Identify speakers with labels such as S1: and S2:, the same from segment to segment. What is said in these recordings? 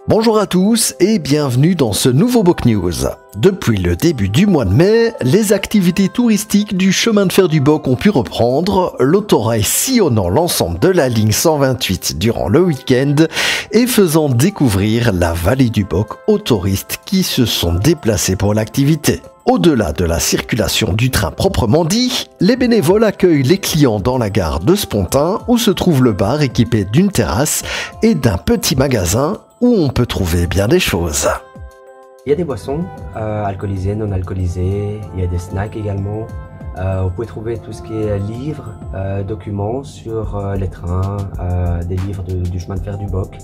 S1: Bonjour à tous et bienvenue dans ce nouveau Boc News. Depuis le début du mois de mai, les activités touristiques du chemin de fer du Boc ont pu reprendre, l'autorail sillonnant l'ensemble de la ligne 128 durant le week-end et faisant découvrir la vallée du Boc aux touristes qui se sont déplacés pour l'activité. Au-delà de la circulation du train proprement dit, les bénévoles accueillent les clients dans la gare de Spontin où se trouve le bar équipé d'une terrasse et d'un petit magasin où on peut trouver bien des choses.
S2: Il y a des boissons alcoolisées, non alcoolisées, il y a des snacks également. Vous pouvez trouver tout ce qui est livres, documents sur les trains, des livres du chemin de fer du Boc.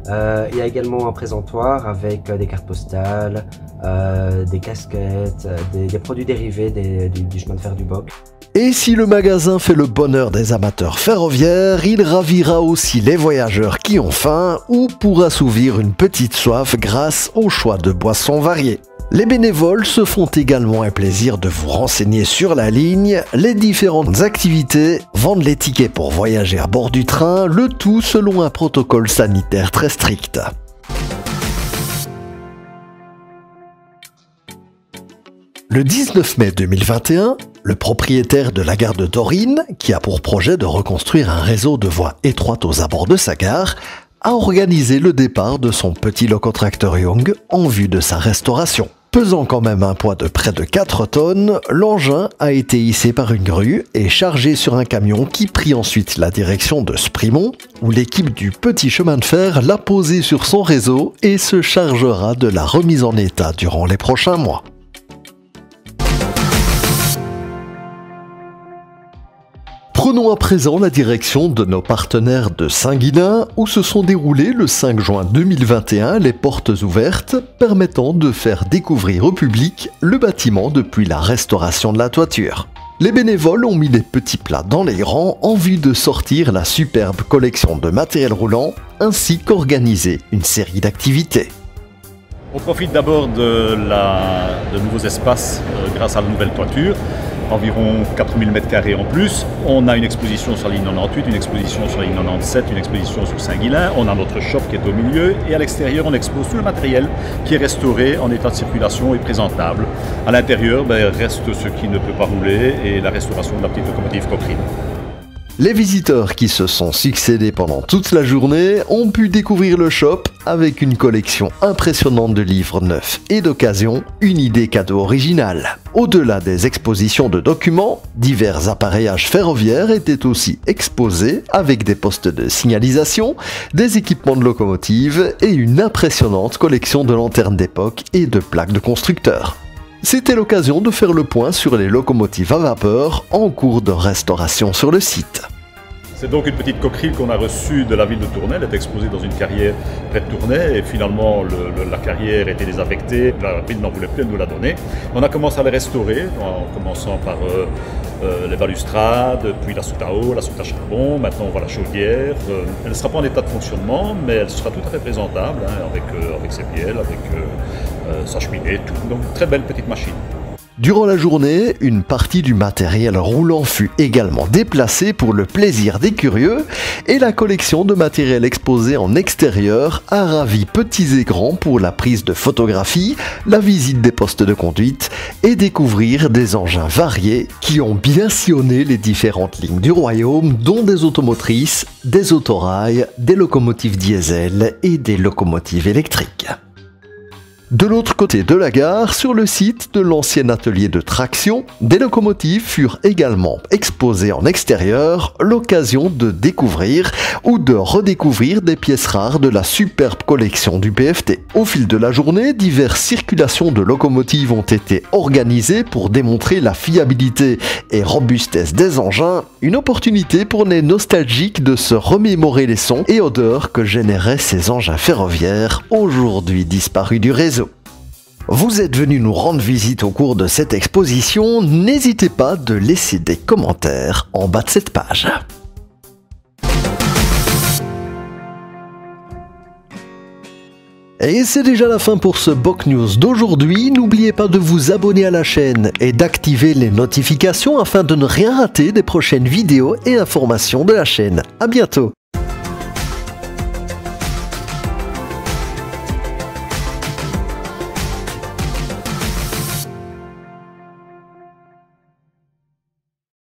S2: Il y a également un présentoir avec des cartes postales, des casquettes, des produits dérivés du chemin de fer du Boc.
S1: Et si le magasin fait le bonheur des amateurs ferroviaires, il ravira aussi les voyageurs qui ont faim ou pour assouvir une petite soif grâce au choix de boissons variées. Les bénévoles se font également un plaisir de vous renseigner sur la ligne, les différentes activités, vendent les tickets pour voyager à bord du train, le tout selon un protocole sanitaire très strict. Le 19 mai 2021, le propriétaire de la gare de Dorine, qui a pour projet de reconstruire un réseau de voies étroites aux abords de sa gare, a organisé le départ de son petit locotracteur Young en vue de sa restauration. Pesant quand même un poids de près de 4 tonnes, l'engin a été hissé par une grue et chargé sur un camion qui prit ensuite la direction de Sprimont, où l'équipe du petit chemin de fer l'a posé sur son réseau et se chargera de la remise en état durant les prochains mois. Prenons à présent la direction de nos partenaires de Saint-Guilain où se sont déroulées le 5 juin 2021 les portes ouvertes permettant de faire découvrir au public le bâtiment depuis la restauration de la toiture. Les bénévoles ont mis les petits plats dans les rangs en vue de sortir la superbe collection de matériel roulant ainsi qu'organiser une série d'activités.
S3: On profite d'abord de nouveaux espaces grâce à la nouvelle toiture. Environ 4000 m² en plus. On a une exposition sur la ligne 98, une exposition sur la ligne 97, une exposition sur Saint-Guilain. On a notre shop qui est au milieu et à l'extérieur on expose tout le matériel qui est restauré en état de circulation et présentable. À l'intérieur reste ce qui ne peut pas rouler et la restauration de la petite locomotive Cochrane.
S1: Les visiteurs qui se sont succédés pendant toute la journée ont pu découvrir le shop avec une collection impressionnante de livres neufs et d'occasion, une idée cadeau originale. Au-delà des expositions de documents, divers appareillages ferroviaires étaient aussi exposés avec des postes de signalisation, des équipements de locomotives et une impressionnante collection de lanternes d'époque et de plaques de constructeurs. C'était l'occasion de faire le point sur les locomotives à vapeur en cours de restauration sur le site.
S3: C'est donc une petite coquerille qu'on a reçue de la ville de Tournai. Elle est exposée dans une carrière près de Tournai et finalement la carrière était désaffectée. La ville n'en voulait plus, elle nous l'a donnée. On a commencé à les restaurer en commençant par les balustrades, puis la soute à eau, la soute à charbon. Maintenant on voit la chaudière. Elle ne sera pas en état de fonctionnement, mais elle sera tout à fait présentable avec ses pieds, avec sa cheminée, tout. Donc très belle petite machine.
S1: Durant la journée, une partie du matériel roulant fut également déplacée pour le plaisir des curieux et la collection de matériel exposé en extérieur a ravi petits et grands pour la prise de photographies, la visite des postes de conduite et découvrir des engins variés qui ont bien sillonné les différentes lignes du royaume dont des automotrices, des autorails, des locomotives diesel et des locomotives électriques. De l'autre côté de la gare, sur le site de l'ancien atelier de traction, des locomotives furent également exposées en extérieur, l'occasion de découvrir ou de redécouvrir des pièces rares de la superbe collection du PFT. Au fil de la journée, diverses circulations de locomotives ont été organisées pour démontrer la fiabilité et robustesse des engins, une opportunité pour les nostalgiques de se remémorer les sons et odeurs que généraient ces engins ferroviaires aujourd'hui disparus du réseau. Vous êtes venu nous rendre visite au cours de cette exposition, n'hésitez pas de laisser des commentaires en bas de cette page. Et c'est déjà la fin pour ce Boc News d'aujourd'hui. N'oubliez pas de vous abonner à la chaîne et d'activer les notifications afin de ne rien rater des prochaines vidéos et informations de la chaîne. À bientôt.